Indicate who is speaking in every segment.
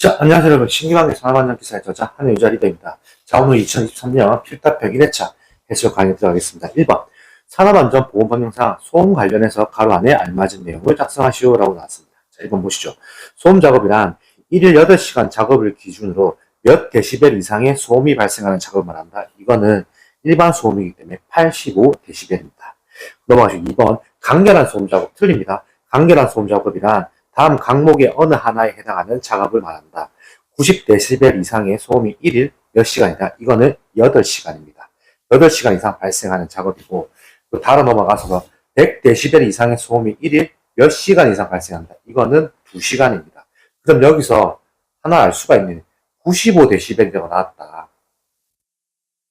Speaker 1: 자, 안녕하세요 여러분. 신기방의 산업안전 기사의 저자 한의유자 리더입니다. 자, 오늘 2023년 필답 101회차 해설 강의 들어가겠습니다. 1번. 산업안전보건법령상 소음 관련해서 가로 안에 알맞은 내용을 작성하시오라고 나왔습니다. 자, 1번 보시죠. 소음 작업이란 1일 8시간 작업을 기준으로 몇 데시벨 이상의 소음이 발생하는 작업을 말한다. 이거는 일반 소음이기 때문에 85데시벨입니다. 넘어가시고 2번. 간결한 소음 작업 틀립니다. 간결한 소음 작업이란 다음 항목의 어느 하나에 해당하는 작업을 말한다. 90데시벨 이상의 소음이 1일 몇 시간이다. 이거는 8시간입니다. 8시간 이상 발생하는 작업이고, 또 다음 넘어가서 100데시벨 이상의 소음이 1일 몇 시간 이상 발생한다. 이거는 2시간입니다. 그럼 여기서 하나 알 수가 있네. 95데시벨이라고 나왔다.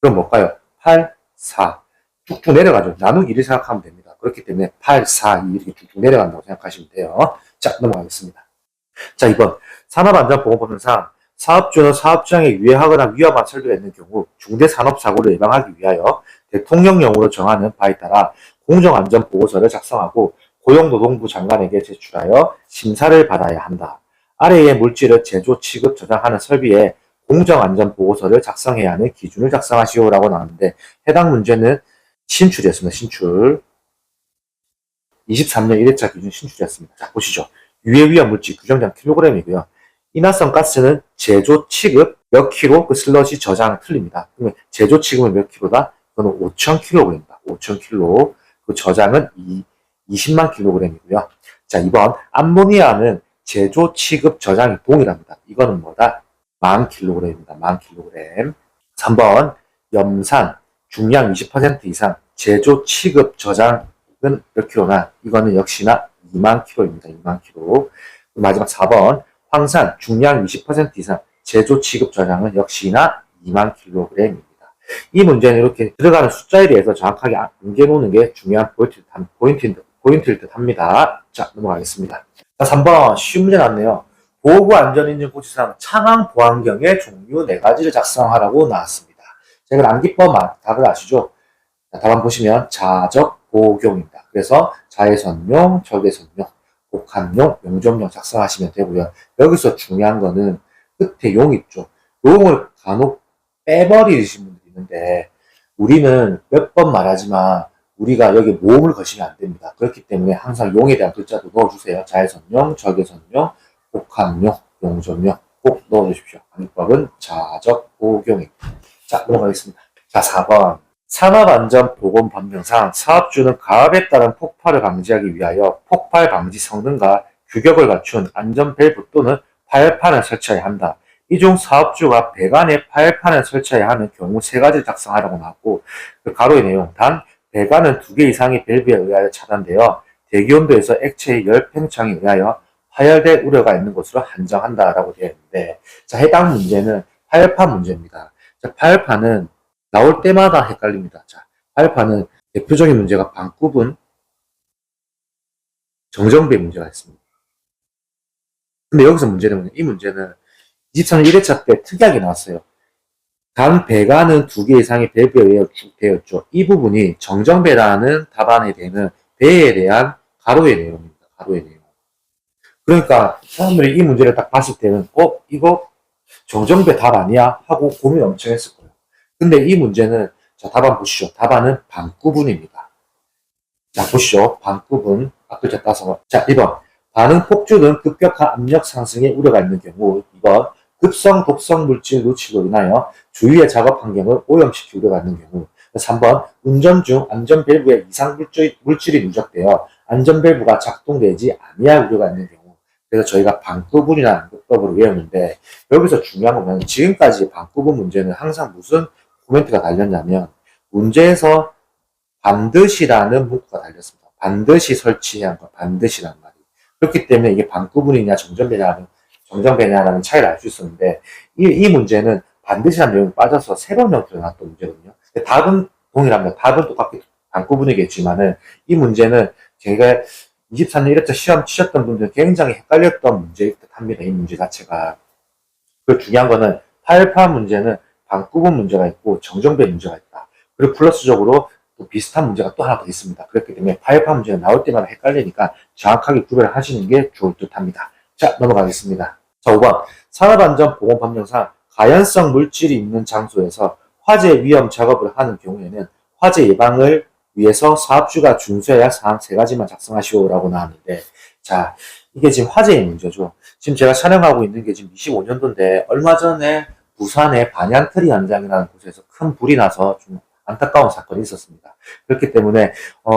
Speaker 1: 그럼 뭘까요? 8, 4. 쭉쭉 내려가죠. 나누기 1을 생각하면 됩니다. 그렇기 때문에 8, 4, 2 이렇게 쭉쭉 내려간다고 생각하시면 돼요. 자, 넘어가겠습니다. 자, 2번. 산업안전보건법령상 사업주는 사업장에 유해하거나 위험한 설비가 있는 경우 중대산업사고를 예방하기 위하여 대통령령으로 정하는 바에 따라 공정안전보고서를 작성하고 고용노동부 장관에게 제출하여 심사를 받아야 한다. 아래의 물질을 제조, 취급, 저장하는 설비에 공정안전보고서를 작성해야 하는 기준을 작성하시오라고 나왔는데, 해당 문제는 신출이었습니다. 신출. 23년 1회차 기준 신출이었습니다. 자, 보시죠. 유해위험 물질 규정량 킬로그램이고요. 인화성 가스는 제조 취급 몇 킬로, 그 슬러시 저장 틀립니다. 그러면 제조 취급은 몇 킬로다? 그거는 5,000킬로그램입니다. 5,000킬로. 그 저장은 20만 킬로그램이고요. 자, 2번. 암모니아는 제조 취급 저장이 동일합니다. 이거는 뭐다? 10,000킬로그램입니다. 10,000킬로그램. 3번. 염산 중량 20% 이상 제조 취급 저장 몇 킬로나? 이거는 역시나 2만 킬로입니다. 2만 킬로. 마지막 4번. 황산 중량 20% 이상 제조 취급 저장은 역시나 2만 킬로그램입니다. 이 문제는 이렇게 들어가는 숫자에 대해서 정확하게 안겨놓는 게 중요한 포인트일 듯 합니다. 자, 넘어가겠습니다. 자, 3번. 쉬운 문제 나왔네요. 보호구안전인증 고지사항 창항보안경의 종류 4가지를 작성하라고 나왔습니다. 자, 이건 암기법 답을 아시죠? 자, 답 한번 보시면 자적 보호경입니다. 그래서 자외선용, 적외선용, 복합용, 용접용 작성하시면 되고요. 여기서 중요한 거는 끝에 용 있죠. 용을 간혹 빼버리신 분들이 있는데, 우리는 몇 번 말하지만 우리가 여기 모음을 거시면 안 됩니다. 그렇기 때문에 항상 용에 대한 글자도 넣어주세요. 자외선용, 적외선용, 복합용, 용접용 꼭 넣어주십시오. 방법은 자적 보호경입니다. 자, 넘어가겠습니다. 자, 4번. 산업안전보건법령상 사업주는 가압에 따른 폭발을 방지하기 위하여 폭발 방지 성능과 규격을 갖춘 안전밸브 또는 파열판을 설치해야 한다. 이 중 사업주가 배관에 파열판을 설치해야 하는 경우 3가지를 작성하라고 나왔고, 그 가로의 내용. 단, 배관은 2개 이상의 밸브에 의하여 차단되어 대기온도에서 액체의 열 팽창에 의하여 파열될 우려가 있는 것으로 한정한다라고 되어 있는데, 자, 해당 문제는 파열판 문제입니다. 자, 파열판은 나올 때마다 헷갈립니다. 자, 파열판은 대표적인 문제가 방구분, 정정배 문제가 있습니다. 근데 여기서 문제는 뭐냐? 이 문제는 23년 1회차 때 특이하게 나왔어요. 단 배관은 2개 이상의 밸브에 의해 되었죠. 이 부분이 정정배라는 답안에 되는 배에 대한 가로의 내용입니다. 가로의 내용. 그러니까 사람들이 이 문제를 딱 봤을 때는 이거 정정배 답 아니야? 하고 고민 엄청 했을 거예요. 근데 이 문제는, 자, 답안 보시죠. 답안은 반구분입니다. 자, 보시죠. 반구분. 앞글자 따서. 자, 1번. 반응 폭주는 급격한 압력 상승의 우려가 있는 경우. 2번. 급성 독성 물질 누출로 인하여 주위의 작업 환경을 오염시킬 우려가 있는 경우. 3번. 운전 중 안전밸브에 이상 물질이 누적되어 안전밸브가 작동되지 아니할 우려가 있는 경우. 그래서 저희가 반구분이라는 문법으로 외웠는데, 여기서 중요한 건 지금까지 반구분 문제는 항상 무슨 코멘트가 달렸냐면, 문제에서 반드시라는 문구가 달렸습니다. 반드시 설치해야 한다. 반드시라는 말이. 그렇기 때문에 이게 반구분이냐 정정배냐라는 차이를 알 수 있었는데, 이 문제는 반드시라는 내용이 빠져서 새로운 형태로 나왔던 문제거든요. 답은 동일합니다. 답은 똑같게 반구분이겠지만은, 이 문제는 제가 24년 1회차 시험 치셨던 분들은 굉장히 헷갈렸던 문제일 듯 합니다. 이 문제 자체가. 그 중요한 거는 파열판 문제는 반구분 문제가 있고 정정배 문제가 있다. 그리고 플러스적으로 또 비슷한 문제가 또 하나 더 있습니다. 그렇기 때문에 파열판 문제가 나올 때마다 헷갈리니까 정확하게 구별을 하시는 게 좋을 듯 합니다. 자, 넘어가겠습니다. 자, 5번. 산업안전보건법령상 가연성 물질이 있는 장소에서 화재 위험 작업을 하는 경우에는 화재 예방을 위해서 사업주가 준수해야 할 사항 3가지만 작성하시오라고 나왔는데, 자, 이게 지금 화재의 문제죠. 지금 제가 촬영하고 있는 게 지금 25년도인데, 얼마 전에 부산의 반얀트리 현장이라는 곳에서 큰 불이 나서 좀 안타까운 사건이 있었습니다. 그렇기 때문에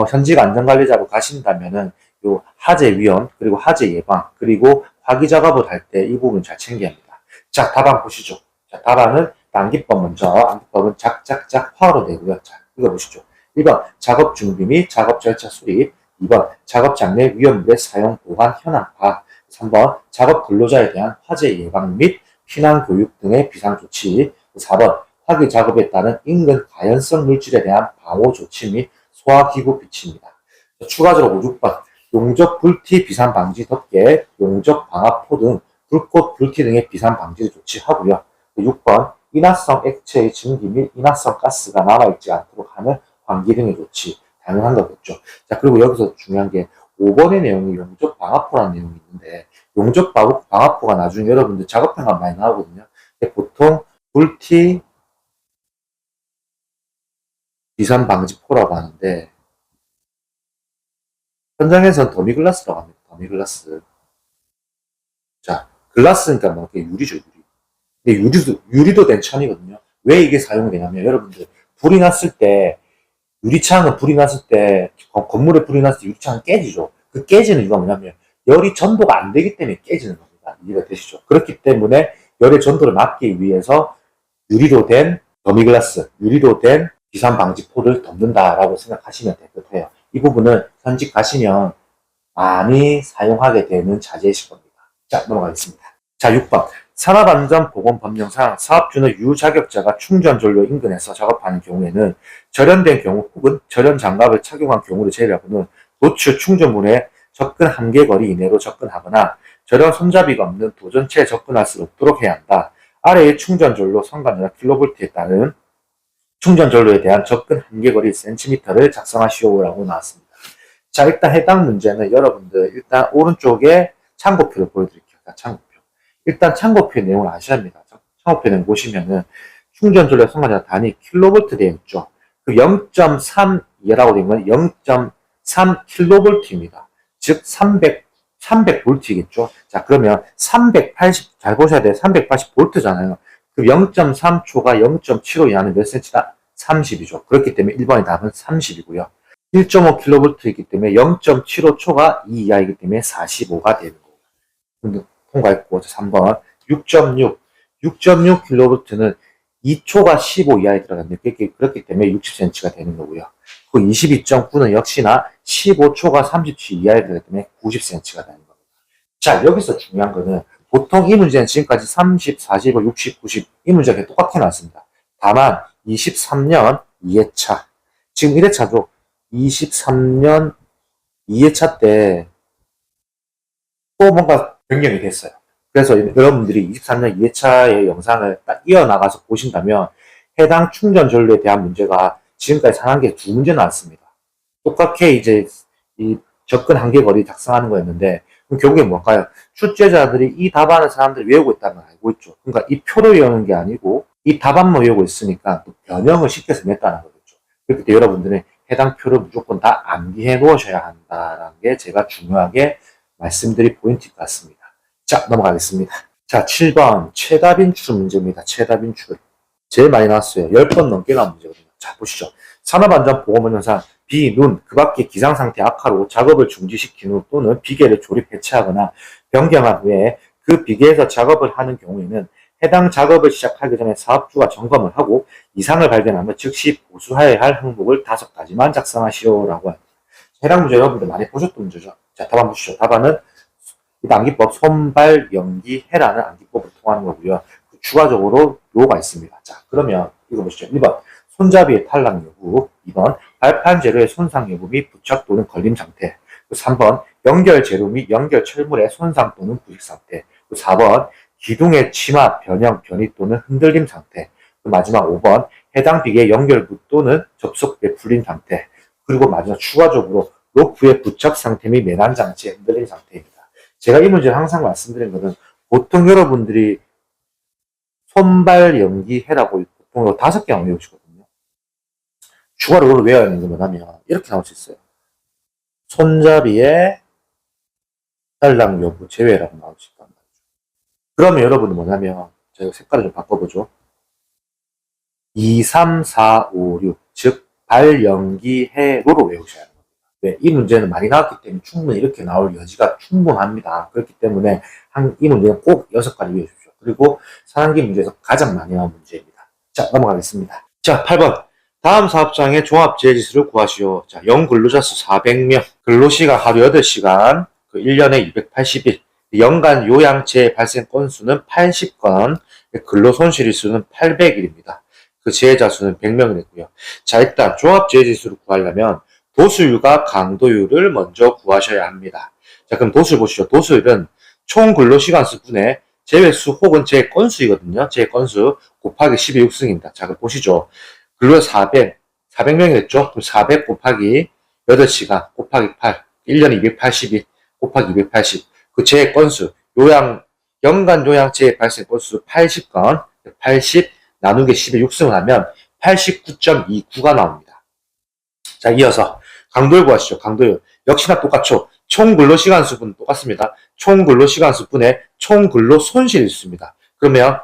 Speaker 1: 현직 안전관리자로 가신다면은 요 화재 위험, 그리고 화재 예방, 그리고 화기 작업을 할 때 이 부분 잘 챙겨야 합니다. 자, 답안 보시죠. 자, 답안은 암기법 먼저, 암기법은 작작작 화로 내고요. 자, 이거 보시죠. 1번 작업 준비 및 작업 절차 수립, 2번 작업 장내 위험물의 사용 보관 현황 파, 3번 작업 근로자에 대한 화재 예방 및 피난 교육 등의 비상 조치, 4번 화기 작업에 따른 인근 가연성 물질에 대한 방호 조치 및 소화기구 비치입니다. 추가적으로 6번 용접 불티 비산 방지 덮개, 용접 방화포 등 불꽃 불티 등의 비산 방지 조치하고요. 6번 인화성 액체의 증기 및 인화성 가스가 남아있지 않도록 하는 환기 등의 조치, 당연한 거겠죠. 자, 그리고 여기서 중요한 게 5번의 내용이 용접 방화포라는 내용이 있는데, 용접 방화포가 나중에 여러분들 작업평가 많이 나오거든요. 보통 불티 비산 방지포라고 하는데, 현장에서는 더미글라스라고 합니다. 더미글라스. 자, 글라스니까 뭐 유리죠, 유리. 근데 유리도 된 천이거든요. 왜 이게 사용이 되냐면, 여러분들 불이 났을 때 유리창은 불이 났을 때 건물에 불이 났을 때 유리창은 깨지죠. 그 깨지는 이유가 뭐냐면 열이 전도가 안 되기 때문에 깨지는 겁니다. 이해가 되시죠? 그렇기 때문에 열의 전도를 막기 위해서 유리로 된 더미글라스, 유리로 된 비산 방지포를 덮는다라고 생각하시면 될 것 같아요. 이 부분은 현직 가시면 많이 사용하게 되는 자재이실 겁니다. 자, 넘어가겠습니다. 자, 6번. 산업안전보건법령상 사업주는 유자격자가 충전전로 인근에서 작업하는 경우에는 절연된 경우 혹은 절연 장갑을 착용한 경우를 제외하고는 노출 충전물에 접근 한계거리 이내로 접근하거나 절연 손잡이가 없는 도전체에 접근할 수 없도록 해야 한다. 아래의 충전전로 선관이나 킬로볼트에 따른 충전전로에 대한 접근 한계거리 센티미터를 작성하시오라고 나왔습니다. 자, 일단 해당 문제는 여러분들 일단 오른쪽에 참고표를 보여드릴게요. 참고표. 일단 참고표의 내용을 아셔야 합니다. 참고표 내용 보시면은 충전전로의 선관자 단위 킬로볼트 되어 있죠. 그 0.3이라고 된 건 0.3 킬로볼트입니다. 즉 300볼트이겠죠. 자, 그러면 380, 잘 보셔야 돼요. 380볼트잖아요. 그 0.3초가 0.75 이하는 몇 센치다? 30이죠. 그렇기 때문에 1번의 답은 30이고요. 1.5kV이기 때문에 0.75초가 2 이하이기 때문에 45가 되는 거고요. 통과했고, 3번 6.6kV는 2초가 15 이하에 들어갔는데 그렇기 때문에 60cm가 되는 거고요. 그 22.9는 역시나 15초가 30초 이하에 들어갔기 때문에 90cm가 되는 겁니다. 자, 여기서 중요한 거는 보통 이 문제는 지금까지 30, 45, 60, 90 이 문제가 똑같이 나왔습니다. 다만 23년 2회차, 지금 1회차도 23년 2회차 때 또 뭔가 변경이 됐어요. 그래서 여러분들이 23년 2회차의 영상을 딱 이어나가서 보신다면 해당 충전 전로에 대한 문제가 지금까지 상한계 2문제 나왔습니다. 똑같게 이제 이 접근 한계거리 작성하는 거였는데 그럼 결국에 뭘까요? 출제자들이 이 답안을 사람들이 외우고 있다는 걸 알고 있죠. 그러니까 이 표로 외우는 게 아니고 이 답안만 외우고 있으니까 또 변형을 시켜서 냈다는 거겠죠. 그렇기 때문에 여러분들은 해당 표를 무조건 다 암기해 놓으셔야 한다는 게 제가 중요하게 말씀드릴 포인트일 것 같습니다. 자, 넘어가겠습니다. 자, 7번 최다 빈출 문제입니다. 최다 빈출. 제일 많이 나왔어요. 10번 넘게 나온 문제거든요. 자, 보시죠. 산업안전보건법령상 비, 눈, 그 밖의 기상상태 악화로 작업을 중지시킨 후 또는 비계를 조립 해체하거나 변경한 후에 그 비계에서 작업을 하는 경우에는 해당 작업을 시작하기 전에 사업주가 점검을 하고 이상을 발견하면 즉시 보수해야 할 항목을 5가지만 작성하시오라고 합니다. 해당 문제 여러분들 많이 보셨던 문제죠. 자, 답안 보시죠. 답안은 암기법 손발 연기 해라는 암기법을 통하는 거고요. 추가적으로 요가 있습니다. 자, 그러면 이거 보시죠. 1번 손잡이의 탈락 여부, 2번 발판 재료의 손상 여부 및 부착 또는 걸림 상태, 3번 연결 재료 및 연결 철물의 손상 또는 부식 상태, 4번 기둥의 침하, 변형, 변이 또는 흔들림 상태, 마지막 5번 해당 비계의 연결부 또는 접속대 풀린 상태, 그리고 마지막 추가적으로 로프의 부착 상태 및 매단 장치의 흔들림 상태입니다. 제가 이 문제를 항상 말씀드린 것은 보통 여러분들이 손발 연기해라고 보통 5개만 외우시거든요. 추가로 그걸 외워야 하는 게 뭐냐면 이렇게 나올 수 있어요. 손잡이에 딸랑 여부 제외라고 나올 수 있단 말이죠. 그러면 여러분은 뭐냐면 제가 색깔을 좀 바꿔보죠. 2, 3, 4, 5, 6 즉 발연기해로로 외우셔야 합니다. 네, 이 문제는 많이 나왔기 때문에 충분히 이렇게 나올 여지가 충분합니다. 그렇기 때문에 이 문제는 꼭 6가지 외우십시오. 그리고 4단계 문제에서 가장 많이 나온 문제입니다. 자, 넘어가겠습니다. 자, 8번. 다음 사업장의 종합지혜지수를 구하시오. 자, 연근로자 수 400명, 근로시간 하루 8시간, 1년에 280일, 연간 요양재해 발생 건수는 80건, 근로손실일수는 800일입니다. 그 지혜자 수는 100명이 됐고요. 자, 일단 종합지혜지수를 구하려면 도수율과 강도율을 먼저 구하셔야 합니다. 자, 그럼 도수율 보시죠. 도수율은 총 근로시간 수분의 제외수 혹은 제건수이거든요. 제건수 곱하기 12육승입니다. 자, 그럼 보시죠. 근로 400명이 됐죠? 그럼 400 곱하기 8시간 곱하기 8, 1년에 282 곱하기 280. 그 제건수, 연간 요양재해 발생 건수 80건, 80 나누기 12육승을 하면 89.29가 나옵니다. 자, 이어서 강도율 구하시죠. 강도율. 역시나 똑같죠. 총 근로시간 수분 똑같습니다. 총 근로시간 수분의 총 근로손실일수입니다. 그러면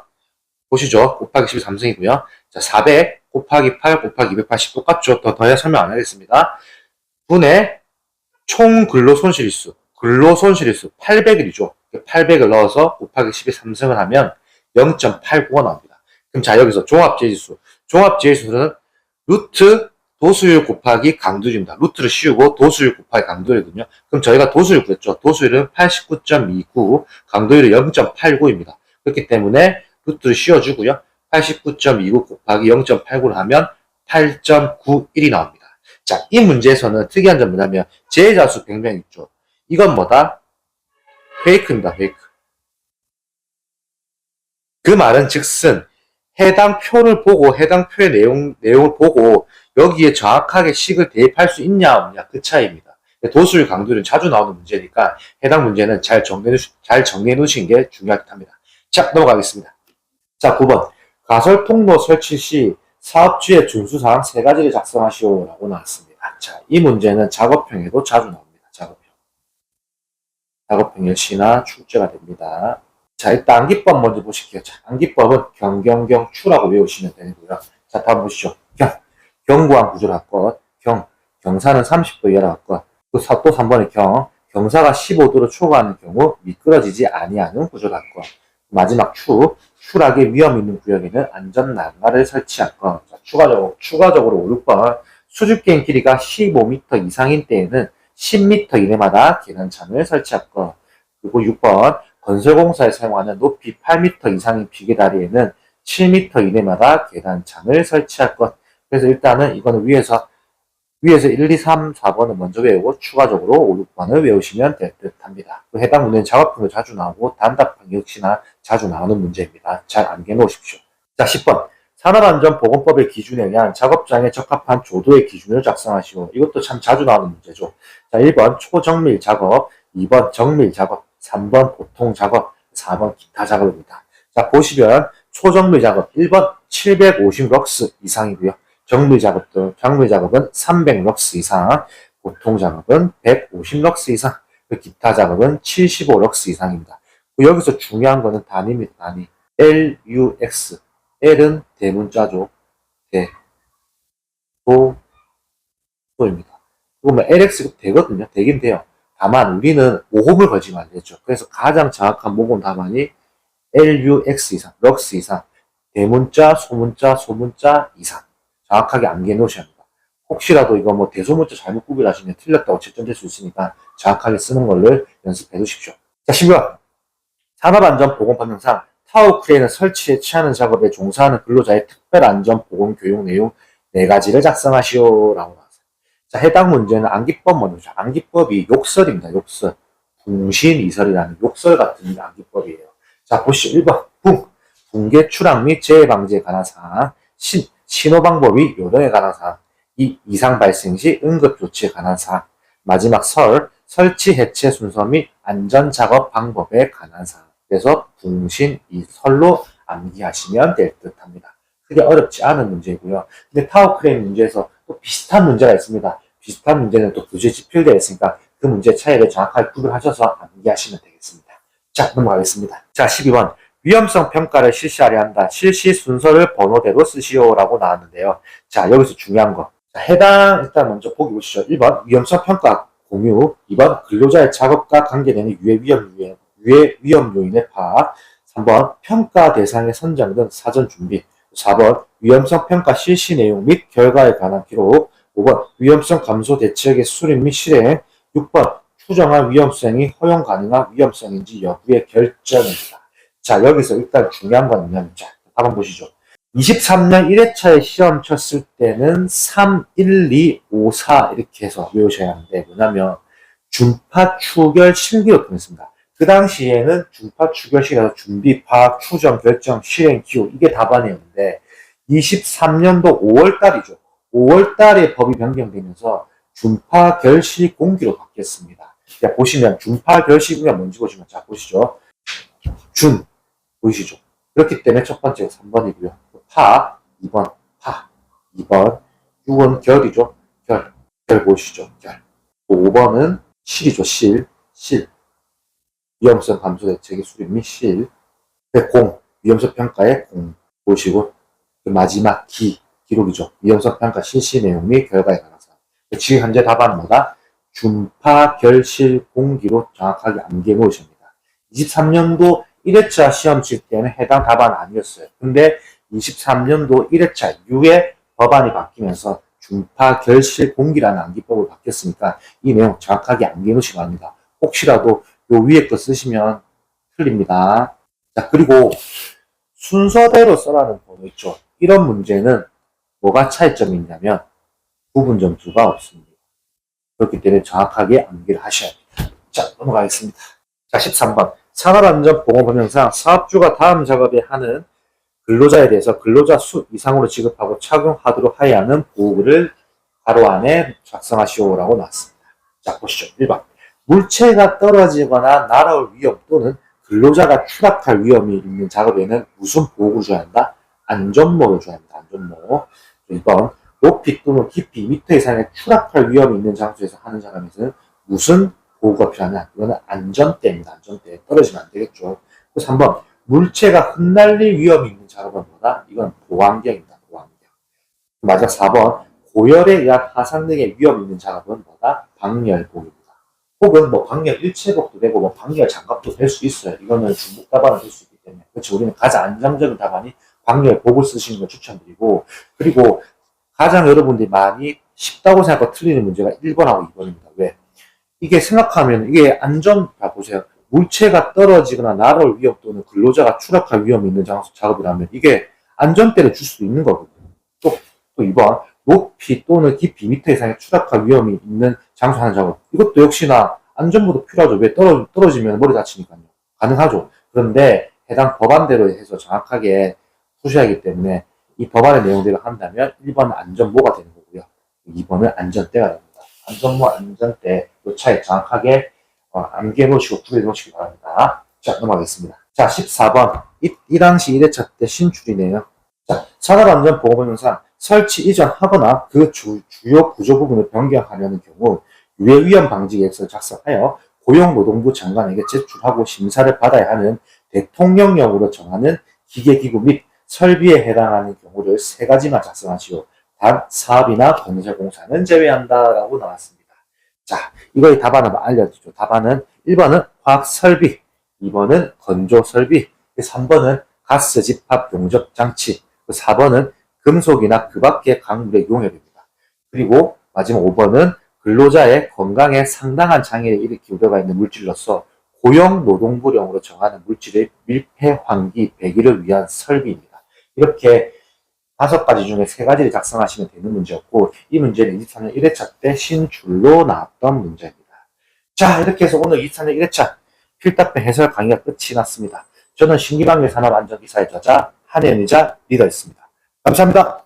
Speaker 1: 보시죠. 곱하기 13승이고요. 자, 400 곱하기 8 곱하기 280 똑같죠. 더해 설명 안 하겠습니다. 분의 총 근로손실일수. 근로손실일수 800일이죠. 800을 넣어서 곱하기 13승을 하면 0.89가 나옵니다. 그럼 자, 여기서 종합지혜지수. 종합지혜지수는 루트 도수율 곱하기 강도율입니다. 루트를 씌우고 도수율 곱하기 강도율이거든요. 그럼 저희가 도수율 구했죠. 도수율은 89.29, 강도율은 0.89입니다. 그렇기 때문에 루트를 씌워주고요. 89.29 곱하기 0.89를 하면 8.91이 나옵니다. 자, 이 문제에서는 특이한 점은 뭐냐면 제자 수 100명 있죠. 이건 뭐다? 페이크입니다. 페이크. 그 말은 즉슨 해당 표를 보고 해당 표의 내용을 보고 여기에 정확하게 식을 대입할 수 있냐 없냐 그 차이입니다. 도수율 강도율은 자주 나오는 문제니까 해당 문제는 잘 정리해 놓으시는 게 중요합니다. 자, 넘어가겠습니다. 자, 9번. 가설 통로 설치 시 사업주의 준수사항 3가지를 작성하시오라고 나왔습니다. 자, 이 문제는 작업형에도 자주 나옵니다. 작업형 역시나 출제가 됩니다. 자, 일단 암기법 먼저 보실게요. 자, 암기법은 경추라고 외우시면 되고요. 자, 다음 보시죠. 경구한 구조를 할 것, 경사는 30도 이하로 할 것, 또 3번의 경사가 15도로 초과하는 경우 미끄러지지 아니하는 구조를 할 것, 마지막 추락의 위험 있는 구역에는 안전 난간을 설치할 것. 자, 추가적으로 5, 6번 수직계인 길이가 15m 이상인 때에는 10m 이내마다 계단창을 설치할 것. 그리고 6번 건설공사에 사용하는 높이 8m 이상인 비계다리에는 7m 이내마다 계단창을 설치할 것. 그래서 일단은 이거는 위에서 1, 2, 3, 4번을 먼저 외우고 추가적으로 5, 6번을 외우시면 될 듯 합니다. 해당 문제는 작업형도 자주 나오고 단답형 역시나 자주 나오는 문제입니다. 잘 암기해 놓으십시오. 자, 10번. 산업안전보건법의 기준에 의한 작업장에 적합한 조도의 기준을 작성하시오. 이것도 참 자주 나오는 문제죠. 자, 1번 초정밀 작업, 2번 정밀 작업, 3번 보통 작업, 4번 기타 작업입니다. 자, 보시면 초정밀 작업 1번 750럭스 이상이고요. 정밀 작업은 300럭스 이상, 보통 작업은 150럭스 이상, 기타 작업은 75럭스 이상입니다. 여기서 중요한 거는 단위입니다. 단위. LUX. L은 대문자죠. 도입니다. 그러면 LX가 되거든요. 되긴 돼요. 다만 우리는 모음을 걸지면 안 되죠. 그래서 가장 정확한 모음 답안이 LUX 이상, 럭스 이상, 대문자, 소문자 이상. 정확하게 암기해 놓으셔야 합니다. 혹시라도 이거 뭐 대소문자 잘못 구별하시면 틀렸다고 채점될 수 있으니까 정확하게 쓰는 걸로 연습해 두십시오. 자, 10번. 산업안전보건법령상 타워 크레인을 설치에 취하는 작업에 종사하는 근로자의 특별안전보건 교육 내용 4가지를 작성하시오 라고 나왔어요. 자, 해당 문제는 암기법 먼저. 암기법이 욕설입니다. 욕설. 붕신이설이라는 욕설 같은 암기법이에요. 자, 보시죠. 1번. 붕괴 추락 및 재해 방지에 관한 사항. 신호 방법이 요령에 관한 사항. 이상 발생 시 응급 조치에 관한 사항. 마지막 설치 해체 순서 및 안전 작업 방법에 관한 사항. 그래서 붕신, 이설로 암기하시면 될 듯 합니다. 크게 어렵지 않은 문제고요. 근데 타워크레인 문제에서 또 비슷한 문제가 있습니다. 비슷한 문제는 또 교재 집필되어 있으니까 그 문제 차이를 정확하게 구별하셔서 암기하시면 되겠습니다. 자, 넘어가겠습니다. 자, 12번. 위험성 평가를 실시하려 한다. 실시 순서를 번호대로 쓰시오라고 나왔는데요. 자, 여기서 중요한 거. 자, 해당, 일단 먼저 보기 보시죠. 1번, 위험성 평가 공유. 2번, 근로자의 작업과 관계되는 유해 위험 요인의 파악. 3번, 평가 대상의 선정 등 사전 준비. 4번, 위험성 평가 실시 내용 및 결과에 관한 기록. 5번, 위험성 감소 대책의 수립 및 실행. 6번, 추정한 위험성이 허용 가능한 위험성인지 여부의 결정입니다. 자, 여기서 일단 중요한 건 뭐냐면, 자, 한번 보시죠. 23년 1회차에 시험 쳤을 때는 3, 1, 2, 5, 4 이렇게 해서 외우셔야 하는데, 뭐냐면 준파, 추결, 실기로 통했습니다. 그 당시에는 준파, 추결, 실기에서 준비, 파악, 추정, 결정, 실행, 기호 이게 답안이었는데 23년도 5월달이죠. 5월달에 법이 변경되면서 준파, 결시, 공기로 바뀌었습니다. 자, 보시면 준파, 결시, 공기가 뭔지 보시면 자 보시죠. 준 보이시죠? 그렇기 때문에 첫 번째가 3번이고요. 파, 2번 파, 2번 6은 결이죠. 결 보시죠. 결. 5번은 실이죠. 실. 위험성 감소 대책의 수립 및 실. 공, 위험성 평가의 공 보시고 마지막 기록이죠. 위험성 평가 실시 내용 및 결과에 관해서. 지금 현재 답안은 뭐다? 준파, 결실, 공기로 정확하게 암기해 놓으셔야 합니다. 23년도 1회차 시험 칠 때는 해당 답안 아니었어요. 근데 23년도 1회차 이후에 법안이 바뀌면서 준파, 결실, 공기라는 암기법으로 바뀌었으니까 이 내용 정확하게 암기해 놓으시면 합니다. 혹시라도 요 위에 거 쓰시면 틀립니다. 자, 그리고 순서대로 써라는 번호 있죠. 이런 문제는 뭐가 차이점이 있냐면 부분 점수가 없습니다. 그렇기 때문에 정확하게 암기를 하셔야 합니다. 자, 넘어가겠습니다. 자, 13번. 산업안전보건법령상 사업주가 다음 작업에 하는 근로자에 대해서 근로자 수 이상으로 지급하고 착용하도록 하여야 하는 보호구를 가로 안에 작성하시오라고 나왔습니다. 자, 보시죠. 1번. 물체가 떨어지거나 날아올 위험 또는 근로자가 추락할 위험이 있는 작업에는 무슨 보호구를 줘야 한다? 안전모를 줘야 합니다. 안전모. 2번. 높이 또는 깊이 미터 이상의 추락할 위험이 있는 장소에서 하는 작업에서는 무슨 보호가 필요하냐? 이거는 안전대입니다. 안전대. 떨어지면 안 되겠죠. 3번. 물체가 흩날릴 위험이 있는 작업은 뭐다? 이건 보안경입니다. 보안경. 마지막 4번. 고열에 의한 화상 등의 위험이 있는 작업은 뭐다? 방열복입니다. 혹은 뭐 방열 일체복도 되고 뭐 방열 장갑도 될 수 있어요. 이거는 중복 답안은 될 수 있기 때문에. 그렇죠. 우리는 가장 안정적인 답안이 방열복을 쓰시는 걸 추천드리고, 그리고 가장 여러분들이 많이 쉽다고 생각하고 틀리는 문제가 1번하고 2번입니다. 왜? 이게 생각하면 이게 봐 보세요. 물체가 떨어지거나 날아올 위험 또는 근로자가 추락할 위험이 있는 장소 작업이라면 이게 안전대를 줄 수 있는 거거든요. 또 2번. 높이 또는 깊이 미터 이상의 추락할 위험이 있는 장소 하는 작업. 이것도 역시나 안전부도 필요하죠. 왜? 떨어지면 머리 다치니까요. 가능하죠. 그런데 해당 법안대로 해서 정확하게 푸셔야 하기 때문에 이 법안의 내용대로 한다면 1번은 안전모가 되는 거고요. 2번은 안전대가 됩니다. 안전모, 안전대 이 차이 정확하게 암기해 놓으시고 구해 놓으시기 바랍니다. 자, 넘어가겠습니다. 자, 14번. 이 당시 1회차 때 신출이네요. 자, 산업안전보건법령상 설치 이전하거나 그 주요 구조 부분을 변경하려는 경우 유해위험 방지 계획서를 작성하여 고용노동부 장관에게 제출하고 심사를 받아야 하는 대통령령으로 정하는 기계기구 및 설비에 해당하는 경우를 3가지만 작성하시오. 단 사업이나 건설공사는 제외한다라고 나왔습니다. 자, 이거의 답안을 알려드리죠. 답안은 1번은 화학설비, 2번은 건조설비, 3번은 가스 집합 용접 장치, 4번은 금속이나 그 밖의 광물의 용해입니다. 그리고 마지막 5번은 근로자의 건강에 상당한 장애를 일으킬 우려가 있는 물질로서 고용노동부령으로 정하는 물질의 밀폐, 환기, 배기를 위한 설비입니다. 이렇게 5가지 중에 3가지를 작성하시면 되는 문제였고, 이 문제는 23년 1회차 때 신줄로 나왔던 문제입니다. 자, 이렇게 해서 오늘 23년 1회차 필답변 해설 강의가 끝이 났습니다. 저는 신기방의 산업안전기사의 저자 한혜연이자 리더였습니다. 감사합니다.